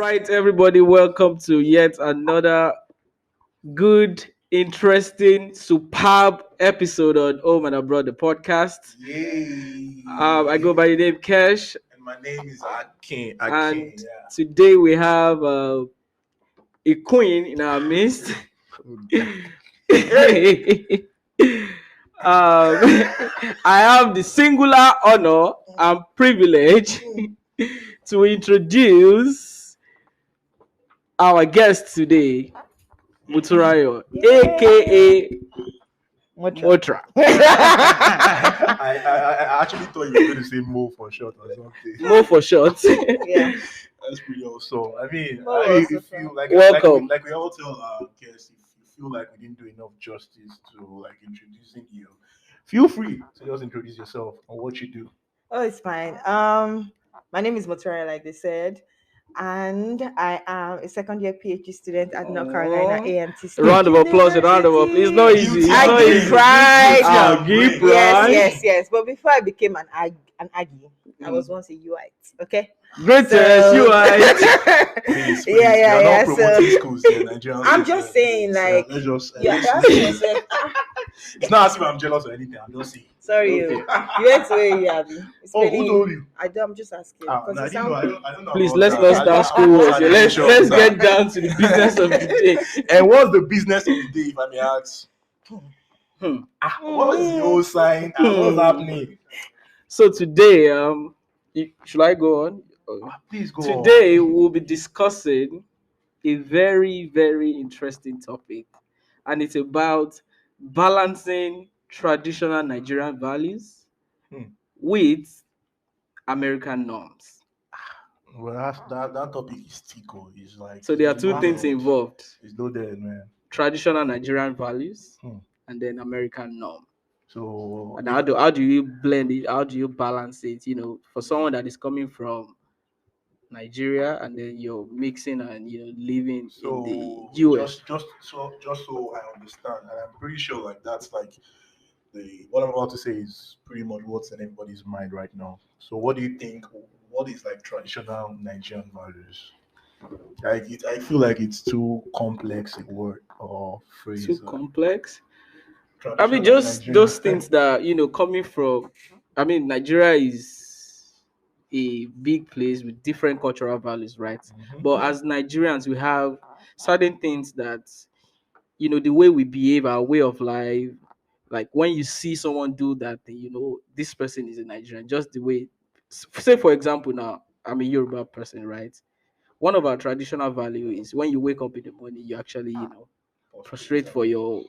right, everybody, welcome to yet another good, interesting, superb episode on Oh Man Abroad, the podcast. Yay! I go by the name Kesh, And my name is and Yeah. today we have a queen in our midst. I have the singular honor and privilege to introduce our guest today, Motunrayo, aka Motra. I actually thought you were going to say Mo for short or something. Mo for short. Yeah. That's pretty awesome. I mean, Mo if also you like, Welcome. like we all tell our guests, if you feel like we didn't do enough justice to like introducing you, feel free to just introduce yourself and what you do. Oh, it's fine. My name is Motunrayo, like they said, and I am a second year PhD student at North Carolina Oh. A&T State Round of applause, a round of applause. It's not easy. It's I not give easy. pride. I'll give Yes, pride. yes. But before I became an Aggie, I was once a UIte. Okay. Greatest, you are. Please, Yeah. We are not promoting So schools here, Nigerians. I'm just saying, like, let's just. yeah. let's That's just- what I said. it's not as if I'm jealous or anything. I'm just saying. Sorry, you. Okay. You went to where you have. It's Oh, who pretty- told you? I'm just asking. No, Because I it didn't know. sounds. I don't know. Please, about let's that. not start school wars here. Let's get down to the business of the day. And what's the business of the day, if I may ask? Hmm. What is your sign? What's happening? So today, should I go on? Please go Today we'll be discussing a very, very interesting topic, and it's about balancing traditional Nigerian values Hmm. with American norms. on. Well, that topic is tickle. It's like So there are two loaded. things involved: It's loaded, man. traditional Nigerian values Hmm. and then American norm. So And how do you blend it? How do you balance it? You know, for someone that is coming from Nigeria and then you're mixing and living in the US. just so I understand, and I'm pretty sure like that's like the what I'm about to say is pretty much what's in everybody's mind right now. So what do you think? What is like traditional Nigerian values? I feel like it's too complex a word or phrase. Too complex. I mean, Traditional just Nigerian- those things that coming from. I mean, Nigeria is a big place with different cultural values, right? Mhm. But as Nigerians, we have certain things that the way we behave, our way of life. Like when you see someone do that thing, this person is a Nigerian. Just the way, say for example, now I'm a Yoruba person, right? One of our traditional value is when you wake up in the morning, you actually, prostrate for your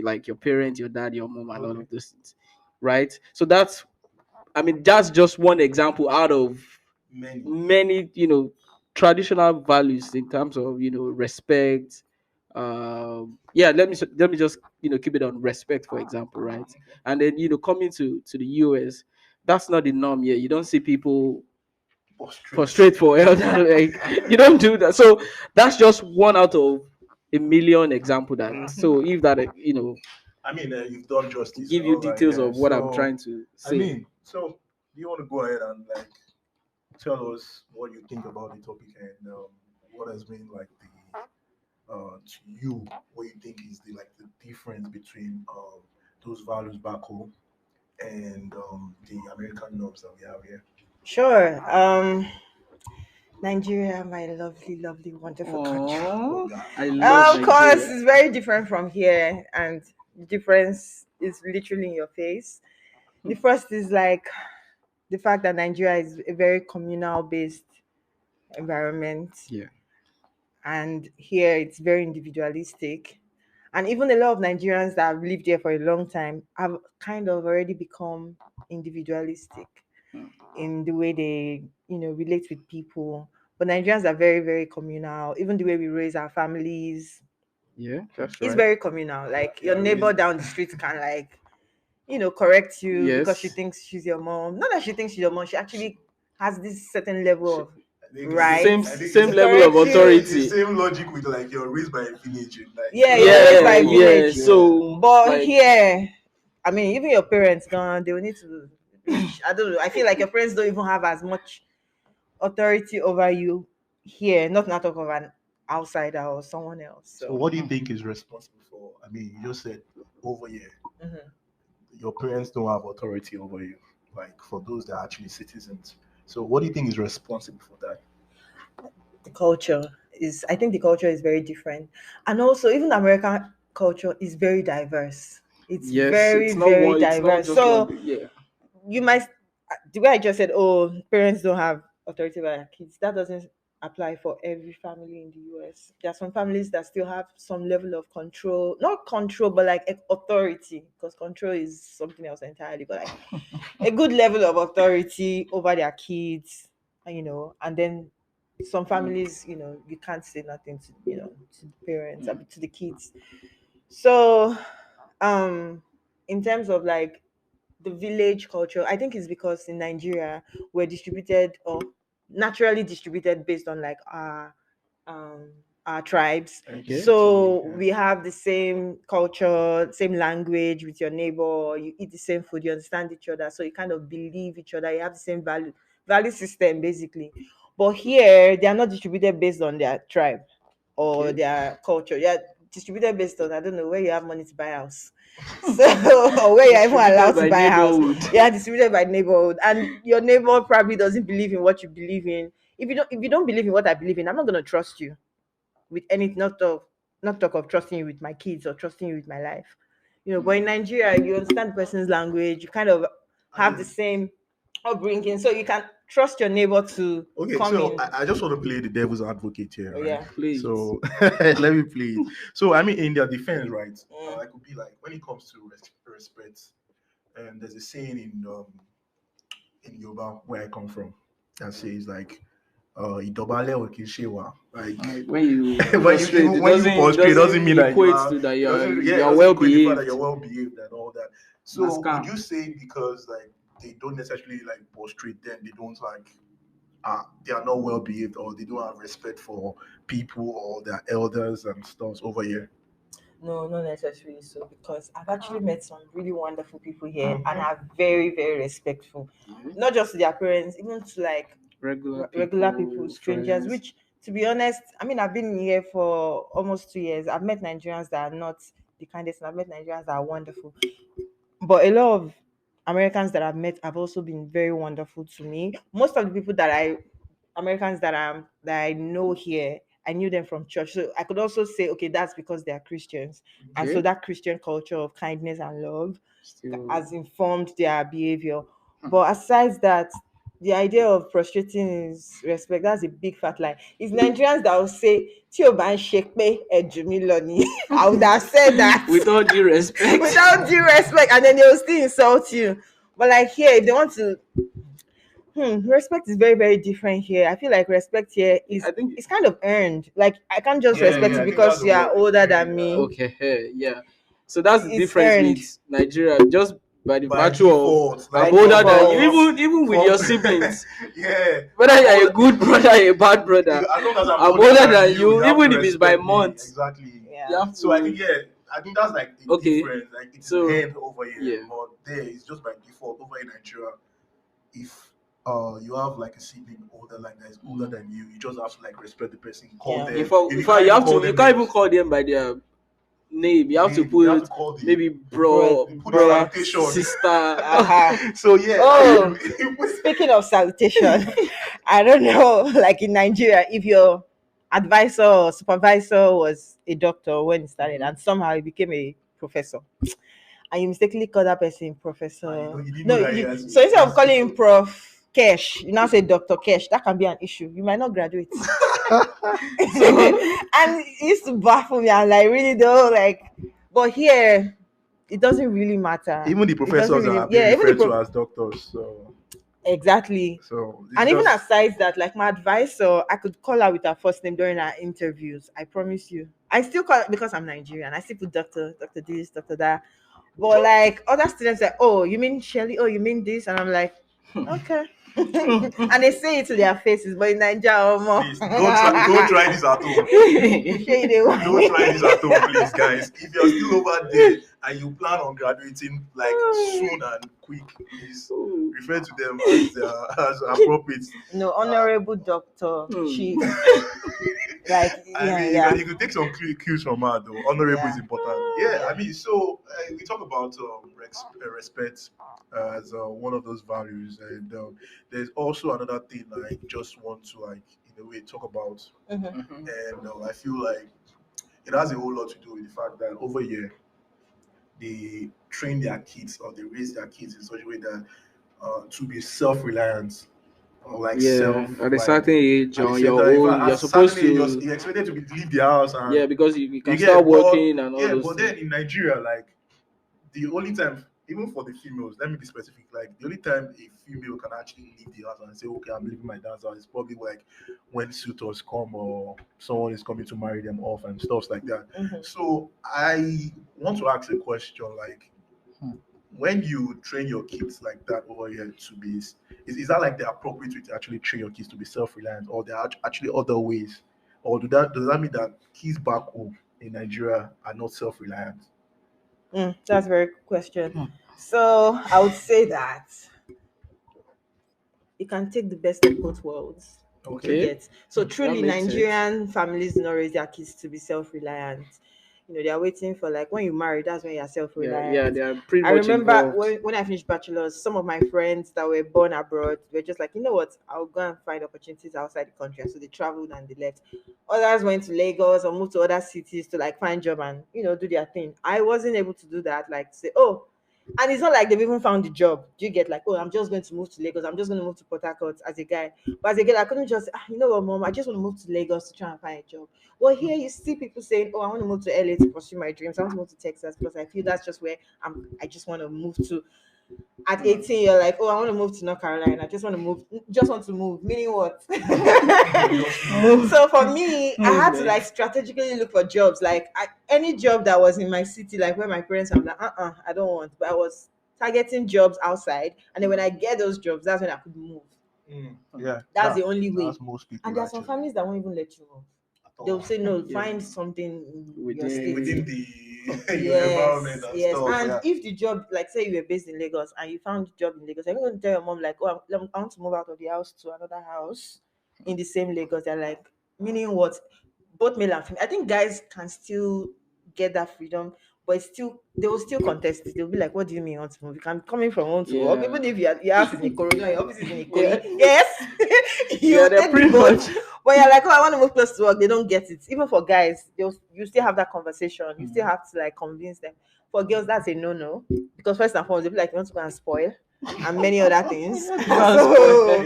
like your parents, your dad, your mom, and all of those things, right? So that's just one example out of many traditional values in terms of respect. Let me just keep it on respect, for example, right? And then coming to the US, that's not the norm here. You don't see people prostrate for elder, like you don't do that. So that's just one out of a million example that. So if that I mean, you've done justice. give you all right, details yeah. of what I'm So, trying to say. I mean, so do you want to go ahead and like tell us what you think about the topic and what has been like the to you what you think is the difference between those values back home and the American norms that we have here. Sure. Nigeria, my lovely, lovely, wonderful country. Oh, I love Of course, Nigeria. it's very different from here, and the difference is literally in your face. The first is like the fact that Nigeria is a very communal based environment, Yeah. and here it's very individualistic. And even a lot of Nigerians that have lived here for a long time have kind of already become individualistic in the way they, relate with people. But Nigerians are very, very communal. Even the way we raise our families, Yeah, that's it's right. very communal. Like your Yeah, neighbor really. down the street can like, correct you because she Yes. thinks she's your mom. Not that she thinks she's your mom. She actually has this certain level of I think right. Same I think same it's- level of Correct you. It's the authority. same logic with like you're raised by a village. Like Yeah, you're you're raised by a Yeah, village. So But like, here, I mean, even your parents gone, they will need to reach. I don't know. I feel like your parents don't even have as much authority over you here, not talk of an outsider or someone else. So So what do you think is responsible for? I mean, you just said over here, mhm. your parents don't have authority over you, like for those that are actually citizens. So what do you think is responsible for that? The culture is, I think the culture is very different, and also even American culture is very diverse. It's Yes, very it's not very one. It's not diverse. just one. So Yeah. you might, the way I just said, oh, parents don't have authority over their kids, that doesn't apply for every family in the US. There are some families that still have some level of control, not control, but like authority, because control is something else entirely, but like a good level of authority over their kids, and then some families, you can't say nothing to, to the parents, I Mm. mean, to the kids. So, um, in terms of like the village culture, I think it's because in Nigeria we're distributed or naturally distributed based on like um our tribes. I Okay. get you. So Yeah. we have the same culture, same language with your neighbor, you eat the same food, you understand each other, so you kind of believe each other, you have the same value system basically. But here they are not distributed based on their tribe or Okay. their culture. Yeah, distributed based on, I don't know, where you have money to buy a house. So or where you're even Distributed allowed to by buy a house. neighborhood. Yeah, distributed by neighborhood. And your neighbor probably doesn't believe in what you believe in. If you don't believe in what I believe in, I'm not gonna trust you with anything, not talk of trusting you with my kids or trusting you with my life. But in Nigeria, you understand the person's language, you kind of I have the mean, same upbringing, so you can trust your neighbor to okay, come so in. I just want to play the devil's advocate here, Oh right? yeah. Please. So let me play it. So I mean, in their defense, right? Mm. I could be like, when it comes to respect, and there's a saying in Yoruba where I come from that says like, "Idobale o ki se wa." Like When you when you prostrate, when you it prostrate, it doesn't doesn't mean that you equate are. to that It doesn't. Yeah, you it are doesn't well equate the fact that you're behaved. well behaved and all that. That's So would calm. you say because like they don't necessarily like prostrate, then they don't like they are not well behaved or they don't have respect for people or their elders and stuff over here? No, not necessarily so, because I've actually met some really wonderful people here and are very, very respectful. Yeah. Not just to their parents, even to like Regular regular people, people, strangers, friends. which, to be honest, I mean, I've been here for almost 2 years. I've met Nigerians that are not the kindest, and I've met Nigerians that are wonderful. But a lot of Americans that I've met have also been very wonderful to me. Most of the people Americans that I know here, I knew them from church. So I could also say, okay, that's because they are Christians. And so Okay. that Christian culture of kindness and love Still. has informed their behavior. But aside that, the idea of prostrating is respect. That's a big fat lie. It's Nigerians that will say, "Tí o bá ń ṣe pé ẹ jù mí lọ ni." I would have said that With all due respect. without due respect, and then they will still insult you. But like here, if they want to, respect is very, very different here. I feel like respect here I is think. it's kind of earned. Like I can't just Yeah, respect yeah, you I think that's because the you are word. older than Yeah. me. Okay. Yeah. So that's the It's difference earned. with Nigeria. Just by the By virtue of default, By I'm like older than you, default. even with for your siblings. yeah, Whether I'm you're a older. good brother, or a bad brother, As long as I'm I'm older older than than you, you, you have to even if it's by respect me. month. Exactly. You Yeah. have So I to. think yeah, I think that's like the Okay. difference. Like it's in So hand over here, yeah. but there it's just by default over in Nigeria. If you have like a sibling older like that is older Mm. than you, you just have to like respect the person, call Yeah. In them. fact, If in you fact, can't you even have call to. You them can't even names, call them by their name. You have to name you have to put call maybe Bro, bro, you put the bro. bro, salutation. sister. Aha. So yeah, Oh, you put speaking of salutation, I don't know, like in Nigeria, if your advisor or supervisor was a doctor when he started Mhm. and somehow he became a professor, and you mistakenly call that person and professor. you didn't know No, that he has so instead of calling him his Prof Kesh, you now say Dr. Kesh. That can be an issue. You might not graduate. So And it used to baffle me. I'm like, really though, like, but here it doesn't really matter. even the It doesn't professors really, are being yeah, even the referred to as doctors. So exactly. it's And even just aside that, like my advisor, I could call her with her first name during our interviews. I promise you. I still call it because I'm Nigerian. I still put Dr. This, Dr. That. But like other students say, oh, you mean Shelly? Oh, you mean this? And I'm like, okay. And they say it to their faces, but in Nigeria, please don't try this at home. you sure you dey Don't whine? try this at home, please, guys. If you're still over there and you plan on graduating like soon and quick, please Oh. refer to them as as appropriate. No, Uh, honorable doctor, Hmm. chief, like I yeah, mean, yeah, you could take some cues from her, though. Honorable is yeah, important. Yeah, I yeah. mean, so we talk about respect as one of those values, and there's also another thing I just want to like in a way talk about, Mm-hmm. Mhm. and I feel like it has a whole lot to do with the fact that over here they train their kids or they raise their kids in such a way that to be self-reliant or like Yeah, self at a like certain age at the on same your time. In own, fact, at you're a certain supposed age, to. you're expected to leave the house Yeah, and because you can you start get. But working and all yeah, those but things. then in Nigeria, like the only time, even for the females, let me be specific. Like the only time a female can actually leave the house and say, "Okay, I'm leaving my dad's house," is probably like when suitors come or someone is coming to marry them off and stuff like that. Mm-hmm. So I want to ask a question, like when you train your kids like that over here to be, is that like the appropriate way to actually train your kids to be self-reliant, or there are actually other ways, or does that mean that kids back home in Nigeria are not self-reliant? That's a very good question. So I would say that you can take the best of both worlds. You Okay. Okay, get so that truly makes sense. Nigerian families do not raise their kids to be self-reliant. They are waiting for like when you marry, that's when you're Yeah, yeah, self-reliant. they are pretty I much remember involved. when I finished bachelor's, some of my friends that were born abroad were just like, you know what, I'll go and find opportunities outside the country. So they traveled and they left. Others went to Lagos or moved to other cities to like find job and do their thing. I wasn't able to do that. Like say, oh, and it's not like they've even found the job. Do you get like, oh, I'm just going to move to Lagos. I'm just going to move to Port Harcourt as a guy. But as a girl, I couldn't just, you know what, mom, I just want to move to Lagos to try and find a job. Well, here you see people saying, oh, I want to move to LA to pursue my dreams. I want to move to Texas because I feel that's just where I just want to move to. At Hmm. 18, you're like, oh, I want to move to North Carolina. I just want to move. Just want to move. Meaning what? Just move. Move, So for me, I had to like movement. strategically look for jobs. Like any job that was in my city, like where my parents, I'm like, I don't want. But I was targeting jobs outside, and then when I get those jobs, that's when I could move. Hmm. Yeah, That's the only way. that's most And people there are some actually. families that won't even let you move. At They'll all. say no, Yeah, find something in your state. Within within. the your environment Yes, and yes. stuff. And Yeah. if the job, like say you were based in Lagos and you found a job in Lagos, you're going to tell your mom like, oh, I want to move out of the house to another house in the same Lagos. They're like, meaning what? Both male and female. I think guys can still get that freedom, but it's still they will still contest it. They'll be like, what do you mean you want to move? You can coming from home to work, Yeah, even if your house is in Ikorodu and your office is in yeah, Ikoyi. Yes, yeah, you they're take the pretty boat. much. But you're like, oh, I want to move close to work. They don't get it. Even for guys, you still have that conversation. You still have to like convince them. For girls, that's a no. Because first and foremost, they'll be like, you want to go and spoil and many other things. Go and So spoil.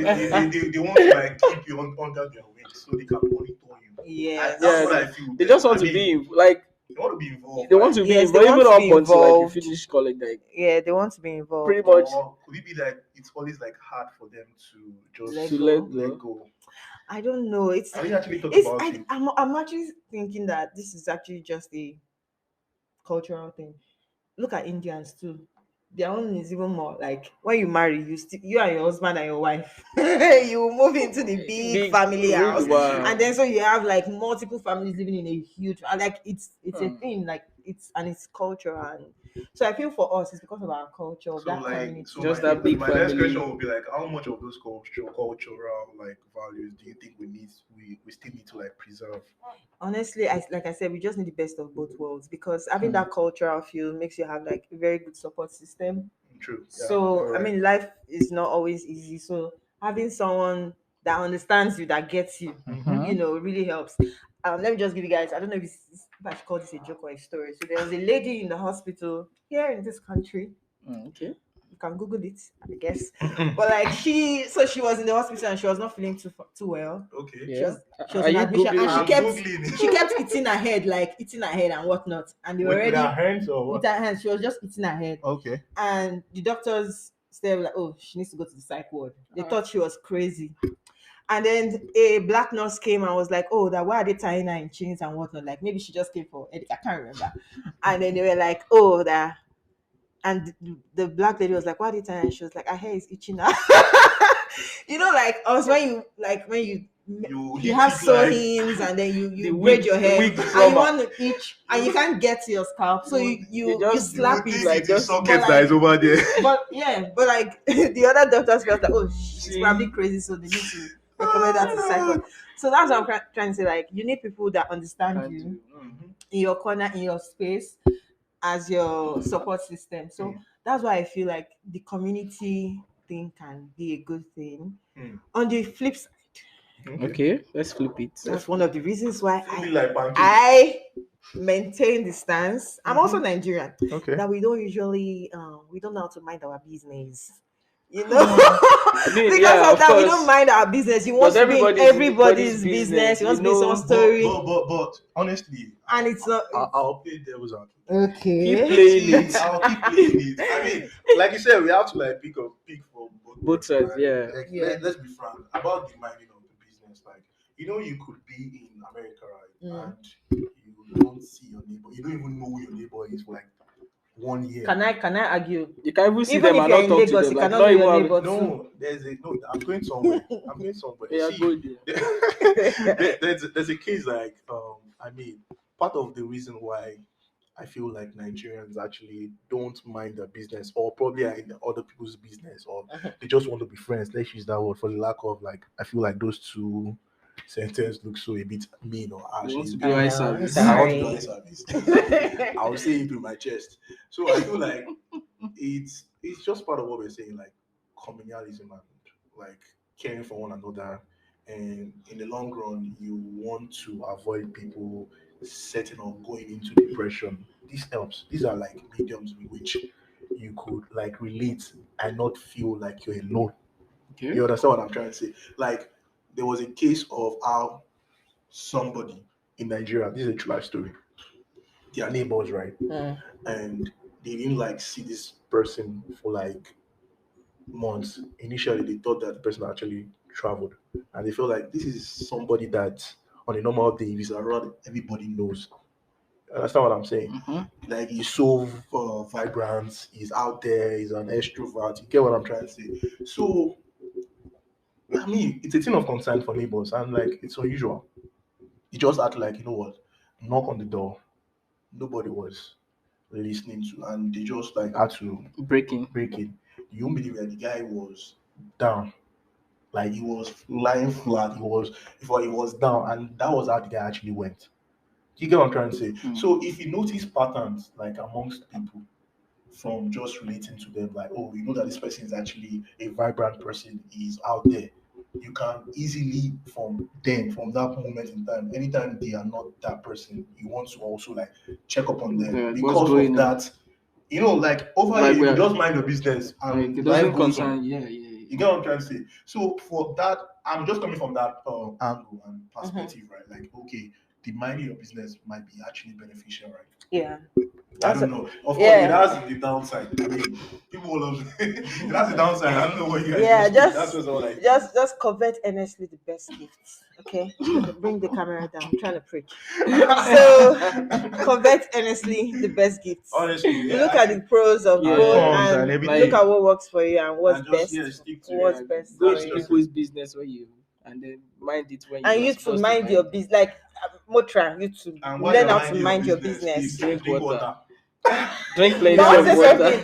They want to like keep you under their wing so they can monitor you. That's Yeah, what yes. I feel. they just want I to mean, be like they want to be involved, they want like, to be Yes, they involved want even to up be until like you involved. finish college. Like Yeah, they want to be pretty involved. much or could it be like it's always like hard for them to Let to just let go. let go. go? I don't know. Have you actually thought It's about it? I'm actually thinking that this is actually just a cultural thing. Look at Indians too. Their own is even more like when you marry, you and your husband and your wife, you move into the big Big, family really, house, wow. and then so you have like multiple families living in a huge, and like it's a Hmm. thing, like it's culture, and so I feel for us it's because of our culture of So that like, so community Just my that big my next question family. would be like, how much of those cultural like values do you think we still need to like preserve? honestly, like I said, we just need the best of both worlds because having Hmm. that cultural feel makes you have like a very good support system. True. Yeah, So you're I right. mean, life is not always easy. So having someone that understands you, that gets you, Mm-hmm. really helps. Let me just give you guys. I don't know if I should call this a joke or a story. So there was a lady in the hospital here in this country. Hmm, okay. You can Google it, I guess. But like she was in the hospital and she was not feeling too well. Okay. She Yeah. was she was Are on you admission and googling she I'm it? kept googling she kept eating her head, like eating her head and whatnot. And they were with our already hands or with what? her hands, she was just eating her head. Okay. And the doctors said like, oh, she needs to go to the psych ward. They Ah. thought she was crazy. And then a black nurse came and was like, oh, that why are they tying her in chains and whatnot? Like maybe she just came for headache. I can't remember. And then they were like, oh, that. And the black lady was like, why are they tying her? And she was like, her hair is itching now. Like us when you You you hit have it like sewings, and then The you braid wig, your hair, wig and you from want to itch, and you can't get to your scalp, so you you just you would slap think it. like it is just socket But that like, is over there. but yeah, but like the other doctors felt like, oh, she's probably see crazy, so they need to recommend her to psycho. So that's what I'm trying to say. Like, you need people that understand can you do. Mhm. in your corner, in your space, as your support system. So Mm. that's why I feel like the community thing can be a good thing. Mm. On the flip side, Okay. Okay, let's flip it. that's one of the reasons why Flip it like pancake. I maintain the stance. I'm also Mhm. Nigerian. Okay. That we don't usually we don't know how to mind our business. You know, I mean, because yeah, of of that, we don't course, mind our business. You want because to be in everybody's everybody's business. business. You You want to be in know, someone's story, But honestly, and it's not. I'll play devil's advocate. keep Okay. playing See, it. I'll keep playing it. I mean, like you said, we have to like pick from both Both words, sides, right? yeah. Like, Yeah. let's be frank about the minding of the business. Like, you could be in America, right, Mm. and you don't see your neighbor. You don't even know who your neighbor is for like 1 year. Can I argue? You can even see Even them if and you're not in talk to Lagos, them. you Like cannot not know even your have. neighbor too. No, no. I'm going somewhere. I'm going somewhere. Yeah, See, go there. there's a case like I mean, part of the reason why I feel like Nigerians actually don't mind their business, or probably are in other people's business, or they just want to be friends. Let's use that word for the lack of like. I feel like those two sentences look so a bit mean or harsh. You want to It's do I bit- eye know. I'm service. I want to sorry. do eye service. I will say it with my chest. So I feel like it's just part of what we're saying, like communalism and like caring for one another. And in the long run, you want to avoid people setting or going into depression. This helps. These are like mediums in which you could like relate and not feel like you're alone. Okay. You understand what I'm trying to say? Like there was a case of how somebody in Nigeria, this is a true life story. Their neighbors, right? Mm. And they didn't like see this person for like months. Initially, they thought that the person actually traveled, and they felt like this is somebody that on a normal day, if he's around, everybody knows. Understand what I'm saying? Mm-hmm. Like he's so vibrant, he's out there, he's an extrovert. You get what I'm trying to say? So, I mean, it's a thing of concern for neighbors, and like it's unusual. He just acted like, you know what, knock on the door. Nobody was listening to, and they just like had to Breaking. break it. You won't believe that the guy was down. Like he was lying flat. He was down, and that was how the guy actually went. You get what I'm trying to say? Mm. So if you notice patterns like amongst people from just relating to them, like, oh, you know that this person is actually a vibrant person, he's out there. You can easily from that moment in time, anytime they are not that person, you want to also like check up on them Yeah, what's because of going on? that. Like over here, Like you we could are, just mind your business like and it life doesn't goes on. concern. Yeah, yeah, You yeah. get what I'm trying to say? So for that, I'm just coming from that angle and perspective, right? Like, okay, the minding your business might be actually beneficial, right? Yeah. I That's don't know. Of course, it yeah. has the downside. I mean, people will love it has the downside. I don't know what you guys Yeah, just think. That's just all I think. just covet earnestly the best gifts. Okay, bring the camera down. I'm trying to preach. So covet earnestly the best gifts. Honestly, yeah, Look at the pros of Yeah, both, cons and and everything. look at what works for you and what's And just best. stick to What's it. best Go for That's into you. just it. people's business when you and then mind it when And you are you to supposed to mind your it. business, like Motra, you to And while learn you're how to minding mind your business, business. please Drink water. water. Drink But plenty I of want to say water.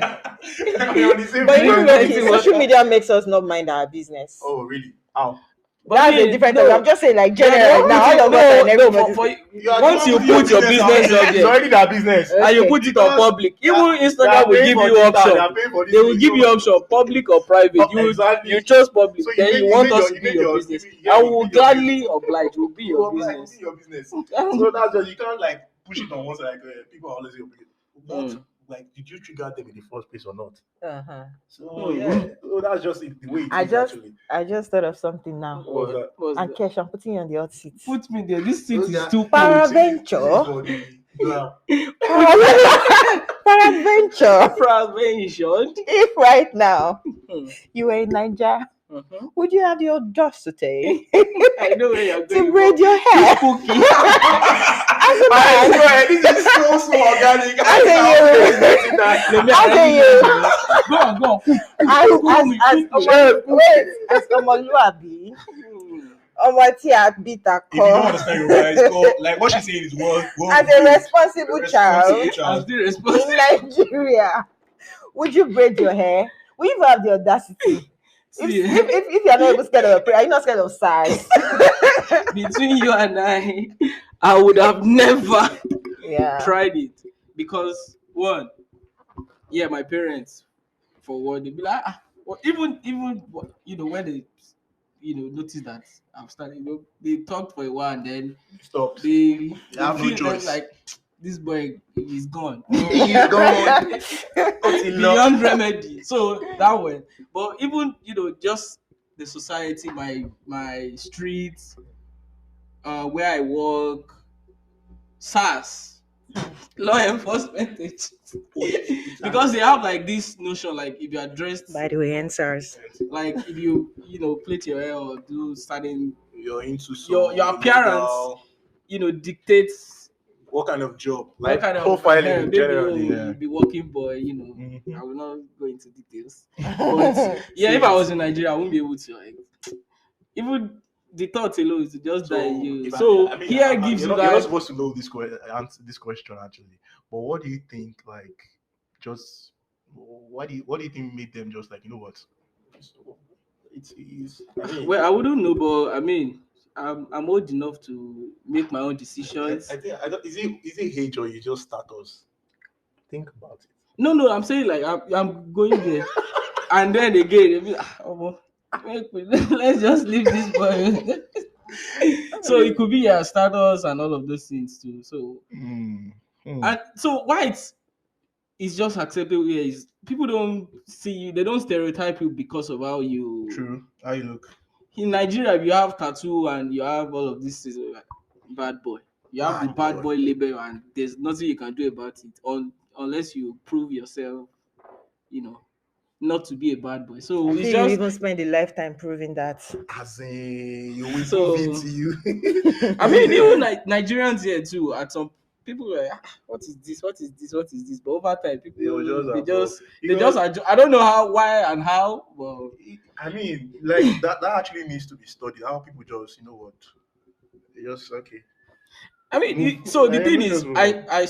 something. We're on the same But you Drink know, frequency. plenty social water. media makes us not mind our business. Oh, really? How? But That's me, a different no, topic. I'm just saying, like, you are the generally one now, putting, all of us and no, everybody. You are the once one you putting put your business out up It's there already their business. Okay. and you put it on Because public, they even are- they Instagram are will paying give for you data, option. they are paying for this They will thing, give you option, public or private. exactly. You chose public, So then you want us to be your business. yeah, I you will make your gladly oblige. Will be you your will like business. be your business. So that's just you can't like push it on one side. Like people are always what like did you trigger them in the first place or not? Uh-huh. So yeah, so that's just the way it is actually. I just thought of something now. What was that? What's And that? Kesh, I'm putting you on the hot seat. Put me there. This seat Okay. is too cold. Paraventure. For the glam. Peradventure, Prevention. if right now Hmm. you were in Nigeria, Mhm. would you have the audacity I know where you're to going. braid your hair? Cookie. As a I man, swear, this is so organic. I say Let me I tell say you. Go on. Cook me. as Cook me. Wait, as Omoluabi, Omotia bitter If you don't call. understand Yoruba, it's called like what she's saying is well As a behaved, a responsible responsible child I'm child. still in responsible. Nigeria, would you braid your hair? Will you even have the audacity? If See, if if, if you're not even scared of a prayer, are you not scared of SARS? between you and I would have never Yeah. tried it because one, yeah, my parents for one they be like, well, even when they notice that I'm starting, they talked for a while and then Stopped. You they have no feel then choice. like this boy is gone He's gone. Until now. beyond remedy. So that way, but even just the society, my streets, where I work, SARS, law enforcement agents, because they have like this notion like if you are dressed By the way, answers. like if you plait your hair or do certain You're into your some appearance illegal. dictates What kind of job? what Like kind of profiling maybe generally. Yeah. you'll be working boy. Mhm. I will not go into details, but yeah, Say if I it. was in Nigeria, I wouldn't be able to like even the thought alone is to just die in So you. if So I mean, here gives you you're not that. supposed to know answer this question actually. But what do you think? Like, just what do you think made them just like, you know what? It's I mean, Well, I wouldn't know, but I mean, I'm old enough to make my own I decisions. think I don't, is it age or you just status? Think about it. No, I'm saying like I'm going there, and then again, they be, omo, let's just leave this boy. So it could be your status and all of those things too. So Hmm. Hmm. and so why it's just acceptable here is people don't see you, they don't stereotype you because of how you True. How you look? in Nigeria. If you have tattoo and you have all of this, is like bad boy. You have the Bad bad boy. boy label, and there's nothing you can do about it unless you prove yourself, you know, not to be a bad boy. I So it's feel you just even spend a lifetime proving that. As in, you will prove it so. to you. I mean, even Nigerians here too. At some people are like, what is this? What is this? What is this? But over time, They will just they absorb just they because just I don't know how, why, and how. But I mean, like that actually needs to be studied. How people just, you know what, they just okay, I mean, move. so the thing Let's is, just move on. I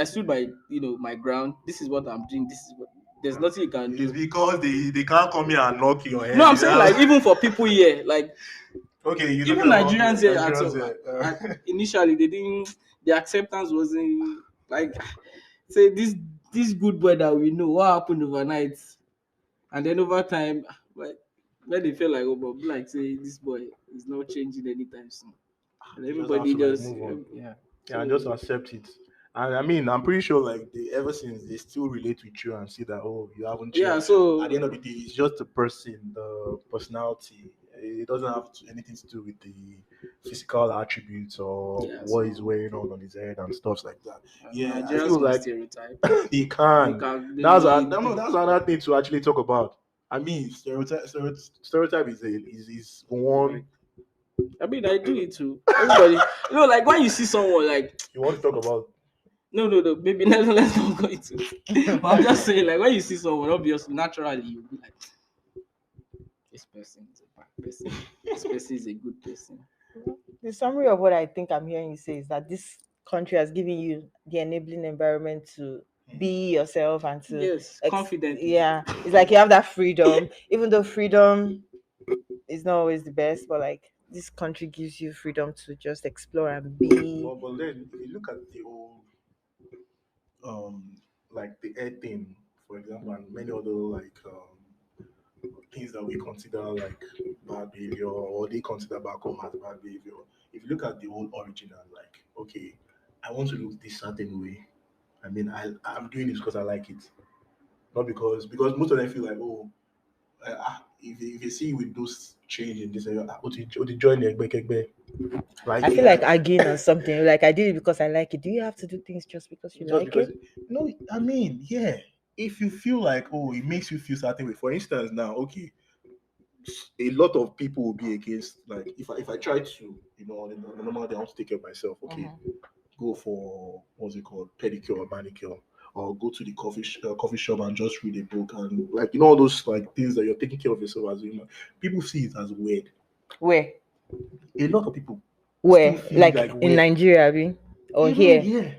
stood by my ground. This is what I'm doing. This is what there's nothing you can It's do. because they can't come here and knock your No, head. I'm saying like even for people here, like Okay, you're talking even about Nigerians here Nigerians here. initially they didn't, the acceptance wasn't like say this good boy that we know what happened overnight, and then over time when they feel like, oh, but like say this boy is not changing anytime soon, and You just have everybody to like just move on. yeah. Yeah, and just So accept it. And I mean, I'm pretty sure like they ever since they still relate with you and see that oh you haven't changed. yeah, At the end of so the day, it's just the person, the personality. It doesn't have anything to do with the physical attributes or yeah, what he's so wearing on his head and stuff like that. Yeah, I Nigerians feel can like stereotype. they They can. can That's another thing to actually talk about. I mean, stereotype is one. like I mean I do it too. Everybody, like when you see someone like You want to talk about? no, maybe let's not go into it. But I'm just saying, like when you see someone, obviously, naturally, you'll be like, this person is a bad person. This person is a good person. The summary of what I think I'm hearing you say is that this country has given you the enabling environment to be yourself and to Yes, confidently. yeah, it's like you have that freedom, even though freedom is not always the best, but like this country gives you freedom to just explore and be. But then if you look at the whole like the air thing, for example, and many other like things that we consider like bad behavior or they consider back home as bad behavior. If you look at the whole origin and like, okay, I want to look this certain way. I mean, I'm doing this because I like it, not because most of them feel like, oh, if you see with those change in this area, what you join the egbe, like I feel yeah, like arguing or something. Like I did it because I like it. Do you have to do things just because you just like because it? no, I mean, yeah. If you feel like, oh, it makes you feel certain way. For instance, now, okay, a lot of people will be against like if I try to on a normal day I want to take care of myself, okay, Mhm. go for what's it called, pedicure or manicure. or go to the coffee shop and just read a book, and like all those like things that you're taking care of yourself as a human, people see it as weird. Where? A lot of people still Where? feel it like Like in weird. Nigeria, abi? Or Even here? here,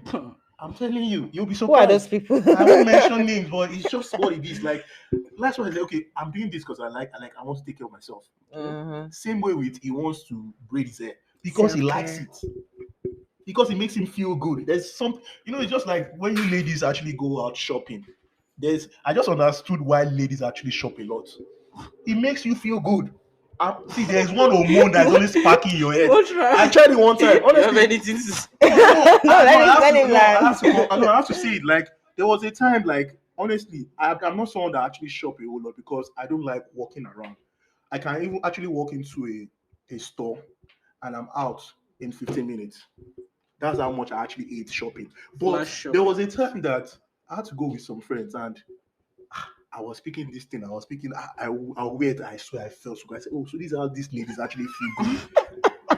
I'm telling you, you'll be Who are those surprised. people? I won't mention names, but it's just what it is. Like that's why I say, okay, I'm doing this because I want to take care of myself. Mm-hmm. Same way with he wants to braid his hair because he likes Self-care. it. Because it makes him feel good. There's some, it's just like when you ladies actually go out shopping. I just understood why ladies actually shop a lot. It makes you feel good. See, there's one hormone that's always sparking in your head. What's I wrong? tried it one time. You have Honestly, anything to say? no, No, no, I have let to, him no, I land. have to, no, I have to say it. Like there was a time, like honestly, I'm not someone that actually shop a whole lot because I don't like walking around. I can even actually walk into a store and I'm out in 15 minutes. That's how much I actually ate shopping. Flash But there shopping. was a time that I had to go with some friends and I was speaking this thing. I was speaking. I weird. I swear I felt so good. I said, "Oh, so these are these ladies actually feel good."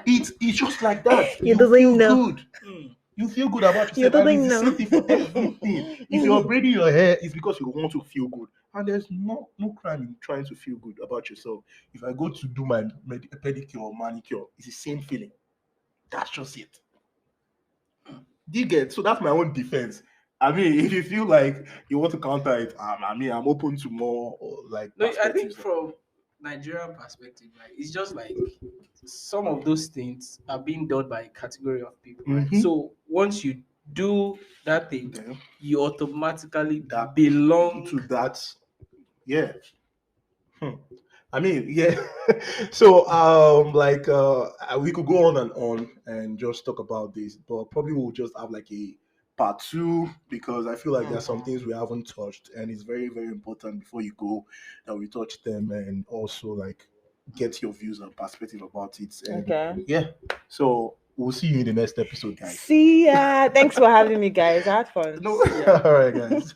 It's just like that. You You doesn't feel know. good. Hmm. You feel good about You yourself, and it's doesn't the know. same thing for everything. If you're braiding your hair, it's because you want to feel good, and there's no crime in trying to feel good about yourself. If I go to do my pedicure or manicure, it's the same feeling. That's just it. Do you get? So that's my own defense. I mean, if you feel like you want to counter it, I mean, I'm open to more like No, I think perspectives. from Nigerian perspective, right, it's just like some of those things are being done by a category of people, right? Mm-hmm. So once you do that thing, Then you automatically that belong. to that, yeah. Hmm. I mean, yeah. So, we could go on and just talk about this, but probably we'll just have like a part two because I feel like there are some Mhm. things we haven't touched, and it's very, very important before you go that we touch them and also like get your views and perspective about it. And Okay. yeah, so we'll see you in the next episode, guys. See ya. Thanks for having me, guys. I had fun. No, See ya. all right, guys.